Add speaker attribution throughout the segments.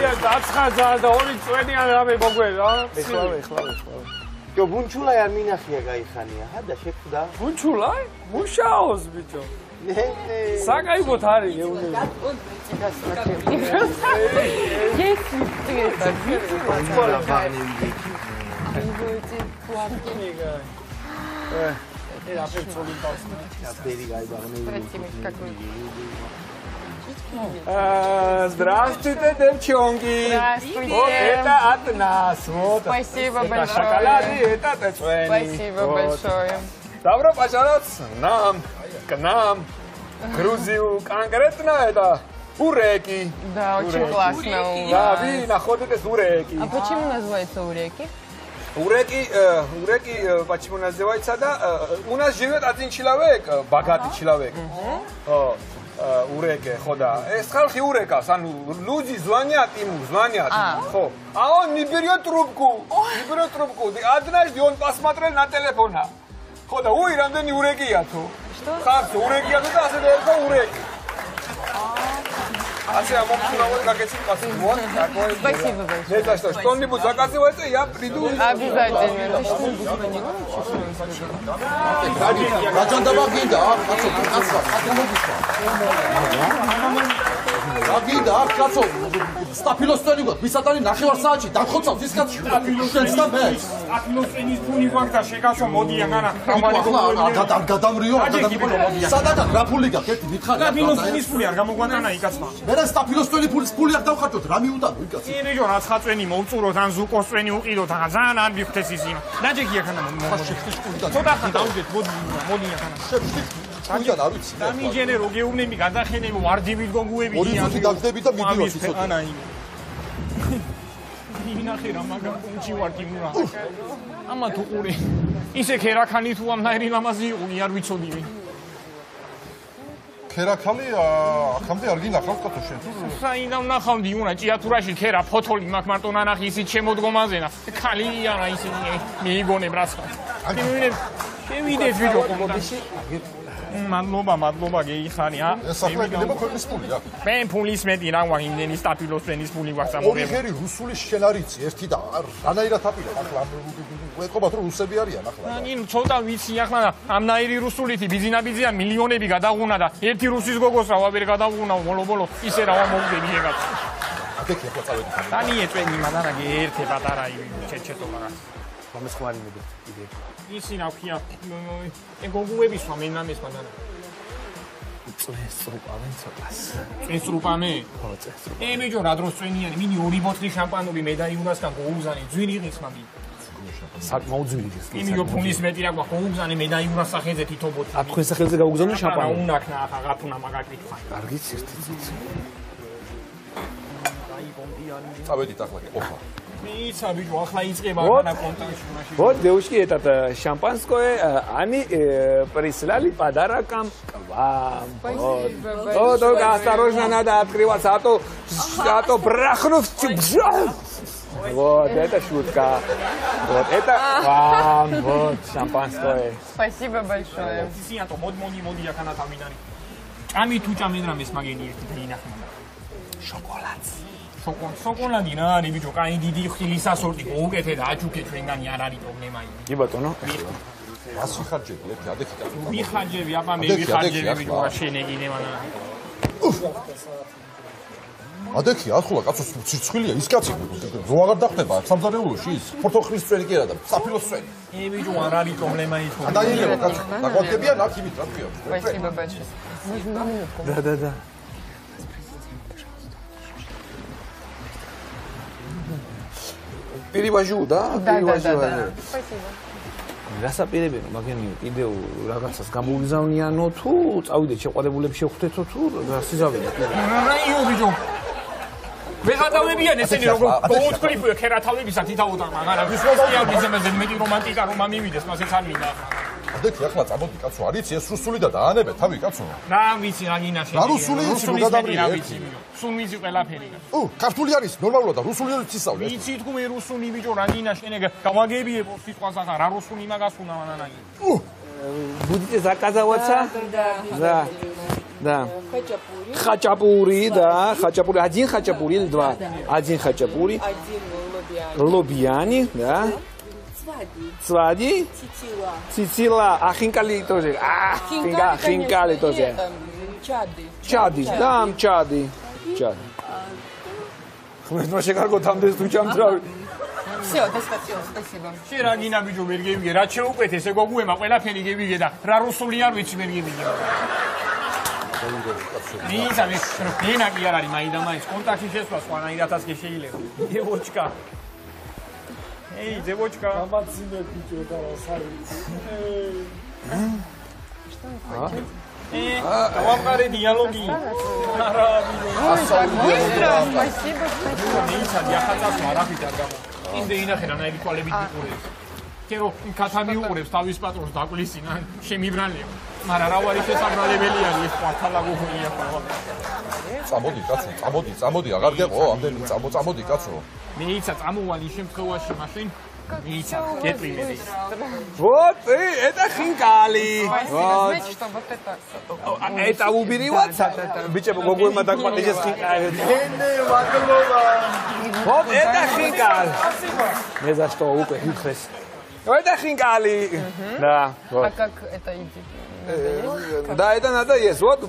Speaker 1: Ia dațħaza da ori țueni rame moguera.
Speaker 2: ეხლა. Yo bunchula ar მინახია გაიხანია. ჰადა შეხვდა.
Speaker 1: Bunchula? Muşaos bicho. Საკაიბოთ არის გეუნები. Здравствуйте, девчонки.
Speaker 3: Здравствуйте.
Speaker 1: Вот это от нас. Вот.
Speaker 3: Спасибо
Speaker 1: это
Speaker 3: большое.
Speaker 1: Шоколады, это тацуэни.
Speaker 3: Спасибо большое.
Speaker 1: Добро пожаловать к нам. Грузию конкретно это уреки.
Speaker 3: Да, очень классно у вас.
Speaker 1: Да, вы находитесь уреки.
Speaker 3: А почему называется уреки?
Speaker 1: Уреки, почему называется, да? У нас живет один человек, богатый человек. Уреки, хода. Скажи урека, люди звонят ему, звонят. А он не берет трубку. Однажды он посмотрел на телефон. Хода, ой, рандени уреки я то.
Speaker 3: Что?
Speaker 1: Как уреки я то, это уреки.
Speaker 3: Спасибо большое.
Speaker 1: Не за что. Что-нибудь заказывайте, я приду.
Speaker 3: Обязательно. Ты что, не звонила?
Speaker 4: გაგიდა აქ კაცო სტაფილოსტენი გქონდა მისატანი ნახევარ საათში დახოცავს ის კაცი შენს და მე
Speaker 1: სტაფილოსტენის ფული გვაქვს შეგაშო მოდიან არა
Speaker 4: არ გადამრიო სადაგან რა ფული გაქვს ერთი მითხარი
Speaker 1: სტაფილოსტენის ფული არ გამოგვატანა იქაცმა
Speaker 4: მე სტაფილოსტენი ფული არ დავხარჯოთ რა მიუტანო იქაც
Speaker 1: ირიჯო რაც ხაწვენი მოვწუროთ ან ზუკოსწვენი უყიდოთ ან ძალიან არ ვიხდეს ის იმ დაჯეკია ხანა ცოტა ხან დავუდგეთ მოდიან ხანა
Speaker 4: შეგდით არ ვიცი
Speaker 1: დამიჯენერო გეუბნები გადახენები ვარდივით გოგუები
Speaker 4: ორი წუთი დაგდები და მიდივარ სიცოცხლე
Speaker 1: მინახე რა მაგარ პუნჩი ვარ კიმურა ამა თუ ყური ისე ქერაქანი თუ ამნაირი ლამაზი იყუნი არ ვიცოდივი
Speaker 4: ქერაქალი აქამდე არ გინახავს კაცო შენ თუ
Speaker 1: საინამ ნახავდი უნა ჭიათურაში ქერა ფოთოლი მაგ მარტო ნანახი ისიც შემოდგომაზენა ქალიანა ისინი მიიგონებ რაც შევიდეთ ვიდეო კომოდიში მადლობა გეიხარია
Speaker 4: ესახლებინება ქვეყნის ფულია
Speaker 1: მე ფულის მეტი რა ვარ იმდენი სტაფილოსტენის ფული გვაქვს
Speaker 4: ორი ხერი რუსული შენ არ იცი ერთი და რანაირად აპირებ ახლა ვეყობათ რომ რუსები არიან ახლა
Speaker 1: ნინ ცოტა ვიცი ახლა ამნაირი რუსულითი ბიზინაბიზია მილიონები გადაღუნა და ერთი რუსის გოგოს რა ვაბერ გადაღუნა ბოლო ისე რა მომგები ეგაც
Speaker 4: აკეთე ახლა წავედი
Speaker 1: დანი ეწვენი მადარა გერტე პატარა ჩეჩეტო მაგას
Speaker 2: მომესხმარინებთ იდეა
Speaker 1: ისი რა ქვია გოგუების მომენამეს მადარა
Speaker 2: წესრუპავენ ცოტას
Speaker 1: წესრუპამე ხო წესრუპამე მიჯო რა დროს წვენიანი მინი ორი ბოთლი შამპანური მე დაიუნასთან გოუზანი ძვირი ღირს მაგი
Speaker 2: საკმაოდ ძვირი ის
Speaker 1: იმიო ფულის მეტი რა გვაქვს გოუზანი მე დაიუნას სახელზე თითო ბოთლი
Speaker 2: ა თქვენ სახელზე გაუგზავნე შამპანი
Speaker 1: უნაქნა ახლა გაფუნა მაგაკითხა
Speaker 2: კარგიც ერთი წუთი
Speaker 4: წავედით ახლა ყოფა
Speaker 1: Мица, биჭო, ახლა იწყება განა კონტაქტში.
Speaker 2: Вот, девушки, этот шампанское, они прислали подарком к вам. Вот, только осторожно надо открываться, а то брахнув. Вот, это шутка. Вот, это вам, вот, шампанское.
Speaker 3: Спасибо большое.
Speaker 1: სიანტო მოდი ახანა თავინარი. ჭამი თუ ჭამენ რამეს მაგენი ერთი დაინახე. შოკოლადს. შოკოლადი რა არის ბიჭო, კაი დიდი ხილისასორტი გოუკეთე და აჩუქე ჩვენგანი არ არის პრობლემა იმ.
Speaker 2: კი ბატონო.
Speaker 4: რას ვიხარჯები ერთი ადექი კაცო.
Speaker 1: ვიხარჯები, აბა მე ვიხარჯები ბიჭო, რა შენეგინე მანა.
Speaker 4: ადექი ახლა კაცო ცირცხვილია ის კაცი რო აღარ დახტება სამზარეულოში ის ფოთოხრის წვენი კი არა და საფილოს წვენი.
Speaker 1: ბიჭო, არ არის პრობლემა ის.
Speaker 4: დაიელება კაცო. დაგვაგდებიან აქ იმით რა თქვია.
Speaker 3: Спасибо большое.
Speaker 2: Да. Перевожу, да? Перевожу.
Speaker 3: Спасибо.
Speaker 2: გასაპირებენ მაგენი კიდევ რაღაცას გამოგზავნიანო თუ წავიდეთ შეყვარებულებს შევხვდეთო თუ გასიზავდეთ.
Speaker 1: რაიო ბიჭო. ვეღადავებიან ესენი როგორ მოუთხრიფუე ქერათავებისა თითაუდა მაგრამ ის მოსწია მიზემაზე მეტი რომანტიკა რომ ამივიდეს მასეც არ მინდა.
Speaker 4: ადექი ახლა წამოდი კაცო არიცი ეს რუსული და დაანებე თავი კაცო.
Speaker 1: რა ვიცი რა გინაშე.
Speaker 4: რა რუსული იცი რომ გადამრია ერთი.
Speaker 1: სულ ვიცი ყველაფერი.
Speaker 4: ქართული არის ნორმალურად და რუსული არის ისწავლე.
Speaker 1: ვიცი თქო რუსული ბიჭო რა გინაშე ნეგა გავაგებიებო სიტყვას ახლა რა რუსული მაგას უნდა მანანაი.
Speaker 2: Будете заказываться? Да.
Speaker 3: Хачапури.
Speaker 2: хачапури, да, хачапури, один хачапури или два? Один хачапури. Лобияни, да. Цвади. Цицила. А хинкали тоже. Хинкали тоже. Чади, да, чади. Чади. Хмешмаше карго там дес тучам трави.
Speaker 3: Всё, достаточно, спасибо.
Speaker 1: შენ რა გინა ბიჭო ვერ გევიგე, რა შეუკეთეს ეგოგუემა ყველაფერი გევიგე და რა რუსული არ ვიცი ვერ გევიგე. ისა მე პრობლემა კი არ არის მაინდა მაინც კონტაქტი შესვლა სხვანაირადაც კი შეიძლება. დევოჩკა. ეი, დევოჩკა.
Speaker 5: გამაცინე ბიჭო და სავიცი.
Speaker 1: დავამყარე დიალოგი. არა,
Speaker 3: Быстро, спасибо, спасибо.
Speaker 1: ისა დიახაცას მარაფით არ გამო. ინდე ინახე რა ნაირი თვალებით მიყურებს. კერო კათამი უყურებს თავის პატრონს დაკვლისინა, შემიბრალია. მაგრამ რა ვარი შესაძლებელია ეს პათალაგოხია ხო.
Speaker 4: წამოდი კაცო, წამოდი, აღარ გეყო, ამდენი წამოდი кацо.
Speaker 1: მე ისა წამოვალი შემთხვევაში მაშინ ისა გეტყვინები.
Speaker 2: Вот, это хинкали.
Speaker 3: Знаете, что вот это...
Speaker 2: Это убери-вот. Биче, гогуема так вот здесь хинкали. Вот, это хинкали. Не за что, укэ, хитхрес. Это хинкали. Да,
Speaker 3: А
Speaker 2: вот.
Speaker 3: как это идет?
Speaker 2: Да, это надо есть. Вот,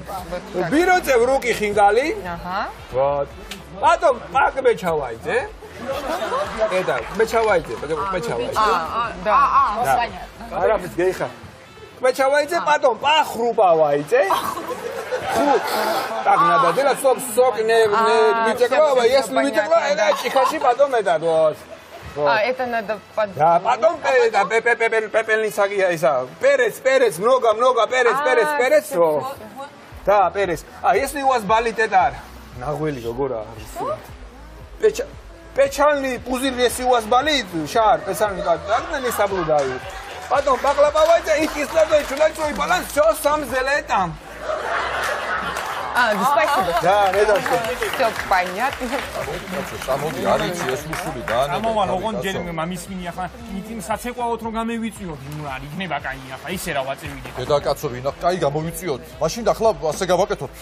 Speaker 2: берете в руки хинкали.
Speaker 3: Ага.
Speaker 2: Вот. Потом, как бечавайте. Это, бечавайте.
Speaker 3: Да.
Speaker 2: Арабит гейха. Бечавайте, потом пахрупавайте. Так надо делать, сок не вытекло, если вытекло, это чихаши, потом это вот.
Speaker 3: А, это надо под...
Speaker 2: Да, потом пепельница, перец, много, перец. Да, перец. А если у вас болит это, нахуй, гора. Печальный пузырь, если у вас болит, шар, печальный, так не соблюдают. Потом баклавайте и кислотой, чулачой баланс, все сам зелет там.
Speaker 3: А, спасибо.
Speaker 2: Да, не за что.
Speaker 3: Все понятно.
Speaker 4: წამოდი, არ იცი ეს უშული და
Speaker 1: ამოვალ ოღონ ჯერ მამის მინია ხა იტიმ საცეკვაოთ რომ გამევიწიოთ ნუ არ იქნება კაია ხა ისე რა ვაწევიდეთ
Speaker 4: დედა კაცო ვინა კაი გამოვიწიოთ მაშინ ახლა ასე გავაკეთოთ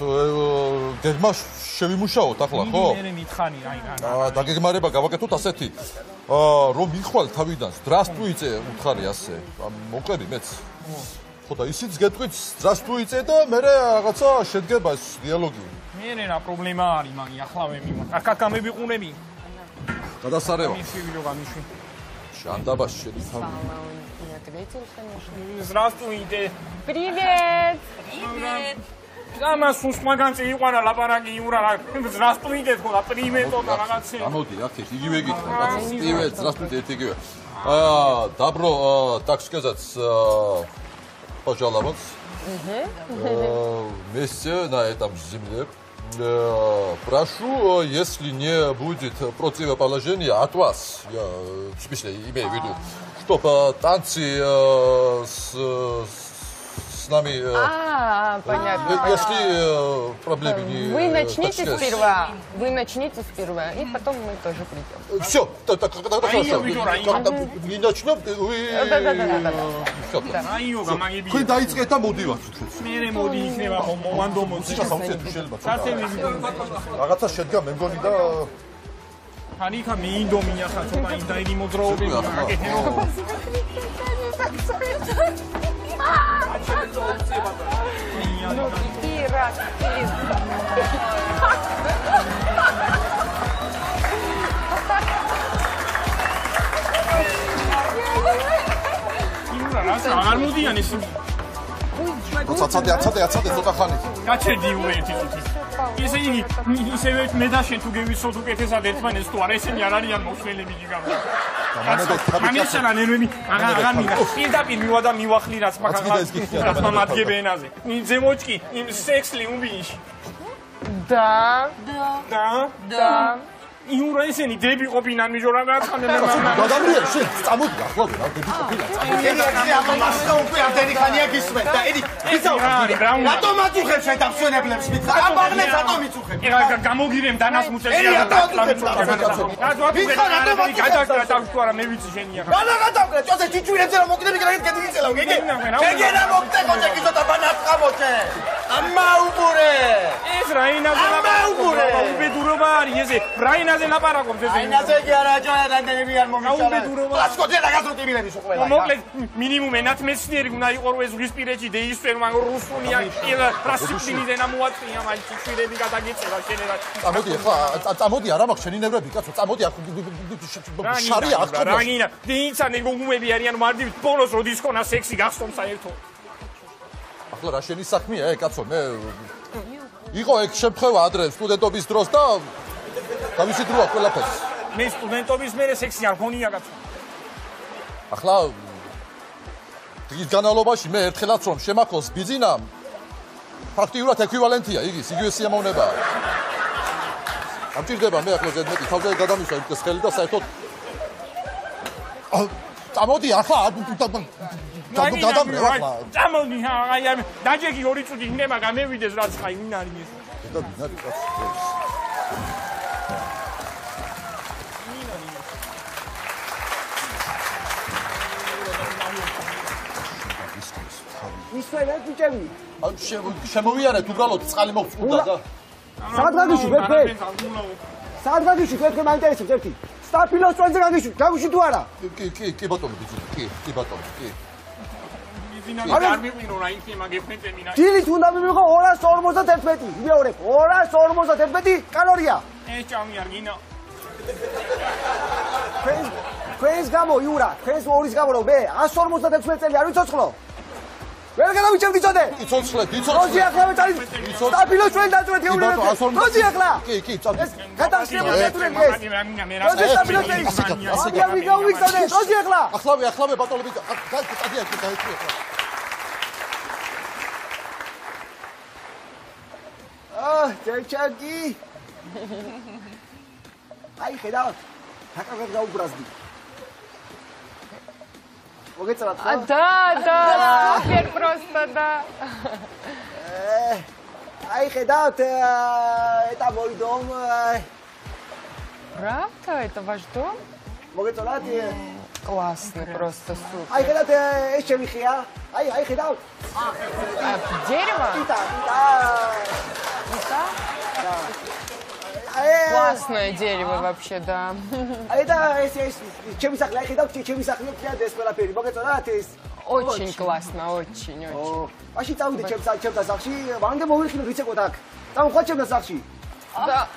Speaker 4: გეგმა შევიმუშაოთ ახლა ხო
Speaker 1: მე მითხარი აი
Speaker 4: დაგეგმარება გავაკეთოთ ასეთი რომ მიხვალ თავიდან здравствуйте უთხარი ასე მოყერი მეც ხო და ისიც გეტყვით здравствуйте და მე რაღაცა შედგება ეს დიალოგი
Speaker 1: მე რა პრობლემა არის მაგი ახლავე მიმა აკა გამებიყუნები
Speaker 4: გადასარევა
Speaker 1: მისივიდო გამიშვი
Speaker 4: შანდაბაში შედი თავი
Speaker 3: Не ответил, конечно.
Speaker 1: здравствуйте
Speaker 3: Привет!
Speaker 1: ამას უსმაგანწი იყვანა ლაპარაკი იურა здравствуйте ხო და პრივეტო და რაღაცე
Speaker 4: ამოდი აქეთ იგივე გითხრა რაღაც привет здравствуйте იგივე добро так сказать пожаловать вместе на этом земле прошу если не будет противоположения от вас я в смысле имею в виду чтобы танцы с нами
Speaker 3: понятно.
Speaker 4: если проблемы не
Speaker 3: Вы начните сперва, и потом мы тоже придем.
Speaker 4: все так хорошо не начнем вы
Speaker 3: Да.
Speaker 1: აიო გამაგებია
Speaker 4: თქვენ დაიწყეთ და მოდივართ
Speaker 1: მე მოდი იქნება მომანდო
Speaker 4: სიჩა სამწეთ შეიძლება
Speaker 1: საცემი
Speaker 4: რაღაცა შედგა მე მგონი და
Speaker 1: ხანიკა მიინდომია ხა ცოტა ინდაიდი მოძრაობები აკეთე რომ არ მოდიან ეს
Speaker 4: ცოტა ცოტა ხანი
Speaker 1: გაჩერდი უერთი წუთი ისევე მე და შენ თუ გევიცოთ უკეთესად ერთმანეთს თუ არა ესენი არ არიან მოხსნელები გიგავდა ამისანა ნერვები აღარ მინდა პირდაპირ მივა და მივახლი რაც მაგას მამადგები ენაზე ზემოჭკი იმ სექსლი უბიში
Speaker 3: Да.
Speaker 1: და იურა ესენი დები ყოფინან მიჟორა გაცხანე მე
Speaker 4: გადამრია შენ წამოდი ახლა რა დები ყოფილა
Speaker 6: ენი აბამასა უკვე ამდენი ხანია გისმენ და ენი რატომ აწუხებ შენ დამსვენებლებს მითხა აბაღლებს რატომ იწუხებ
Speaker 1: გამოგირემ დანას მუცეს
Speaker 6: ენი რატომ
Speaker 1: გადაგდა დავსვა რა მე ვიცი შენია
Speaker 6: რა გადავკრა ჭოზე ჩიჩვირებზე რომ მოკდები გრაგეთ გედგიცელავ გეგე გეგენა მოკდე ხოჭე კიზოთა ბანას ყამოჩე ამაუბურე
Speaker 1: ეს რაინაზე
Speaker 6: ამაუბურე
Speaker 1: უბედურობა არის ესე რაინაზე ლაპარაკობს ესე
Speaker 6: რაინაზე კი არა ჭოა დანდები არ მომიშალა
Speaker 1: უბედურობა
Speaker 6: პლასკოზე დაგასრუტებილები სულ ყველა
Speaker 1: მოკლედ მინიმუმ ენათ მეცნიერი უნდა იყო რომ ეს ზღვისპირეთში დეისვენ მაგ რუსულია პრასიპტინიზე ნამოაწია მაინც შვირები გადაგეწერა შენერა
Speaker 4: წამოდი ახლა წამოდი არა მაქვს შენი ნევრები კაცო წამოდი აქ შარია აქ ყობა
Speaker 1: რაგინა დეიცანე გოგუმები არიან მარტივ ბოლოს როდის ქონა სექსი გახსოვს საერთოდ
Speaker 4: ახლა რა შენი საქმეა კაცო მე იყო ეგ შეფხევა ადრე სტუდენტობის დროს და თავისი დროა ყველაფერს
Speaker 1: მე სტუდენტობის მერე სექსი არ ქონია კაცო
Speaker 4: ახლა დღის განმავლობაში მე ერთხელაც რომ შემაქოს ბიზინა ფაქტიურად ეკვივალენტია იგის იგივე სიამოვნებაა ამჭირდება მე ახლა ზედმეტი თავზე გადამისვა იმ ხელი და საერთოდ წამოდი ახლა გადამრევ ახლა
Speaker 1: წამოდი აი დაჯეგი 2 წუთი იქნება გამევიდეს რაც ხაი ვინ არის ეს
Speaker 4: და ვინ არის კაცო
Speaker 6: ისე რა ბიჭები
Speaker 4: ან შემოვიარეთ უბრალოდ წყალი მოგწუნდა და
Speaker 6: სადღაგიში ვერფე სადღაგიში ვერფე მაინტერესებს ერთი სტაფილოს წვენზე გაგიში თუ არა
Speaker 4: კი ბატონო ბიჭი კი ბატონო კი
Speaker 1: ბიზინა არ მივინო რა იქ მაგეფენზე მინა
Speaker 6: დილით უნდა მივიღო 251 მეორე 251 კალორია
Speaker 1: ეს ჭამი არ გინო
Speaker 6: ქვენს გამო იურა ქვენს ორის გამო რომ მე 151 წელი არ ვიცოცხლო ვერ გადავიჭებდი წოდე
Speaker 4: იცოცხლე
Speaker 6: როზი ახლა მეწარი სტაფილოს ჩვენ დაწვეთ ეუბნები როზი ახლა
Speaker 4: კი წავდი
Speaker 6: გადასწრებული დაწვეთ ეს როზი სტაფილოს ეს ვიგავიქცოდე როზი ახლა
Speaker 4: ახლავე ბატონო ბიჭო გადაიჭი ახლა
Speaker 6: ჩაჩაკი აი ხედავ საკავად გაუბრაზდი მოგეწევათ ხო?
Speaker 3: Да, супер просто, да.
Speaker 6: Ай, ხედავთ, это мой дом.
Speaker 3: Правда? Это ваш дом?
Speaker 6: მოგეწევათ?
Speaker 3: Классный, просто супер.
Speaker 6: აი, ხედავთ, ეს ჩემი ხეა. აი, ხედავთ.
Speaker 3: Дерево?
Speaker 6: იტა.
Speaker 3: Да. Классное дерево вообще, да.
Speaker 6: აი და ეს ჩემი სახლი, აი ხედავთ, ჩემი სახლი ფრიად ეს ყველაფერი. მოგეწევათ ეს?
Speaker 3: Очень классно, очень.
Speaker 6: Აში წავიდე ჩემს სახლში, ვანდა მოვიხილე ვიცეკოთ აქ. წამოხვარ ჩემს სახლში.
Speaker 3: Да,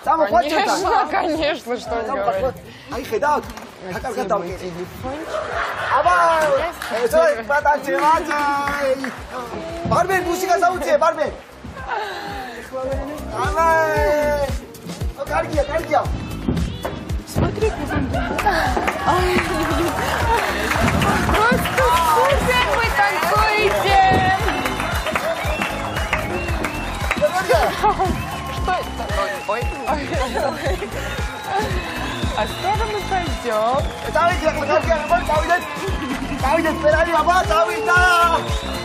Speaker 3: конечно, что говорить.
Speaker 6: აი ხედავთ?
Speaker 3: Какой телефончик.
Speaker 6: აბა, ეს პატარჩე ვაჭი. ბარბენ მუსიკა საუწე, ბარბენ. აბა. Каргия.
Speaker 3: Смотри, как он просто супер вы танцуете! Что это? Ой. А скоро мы пойдем?
Speaker 6: Давайте, Каргия, давайте, Феррари, давайте.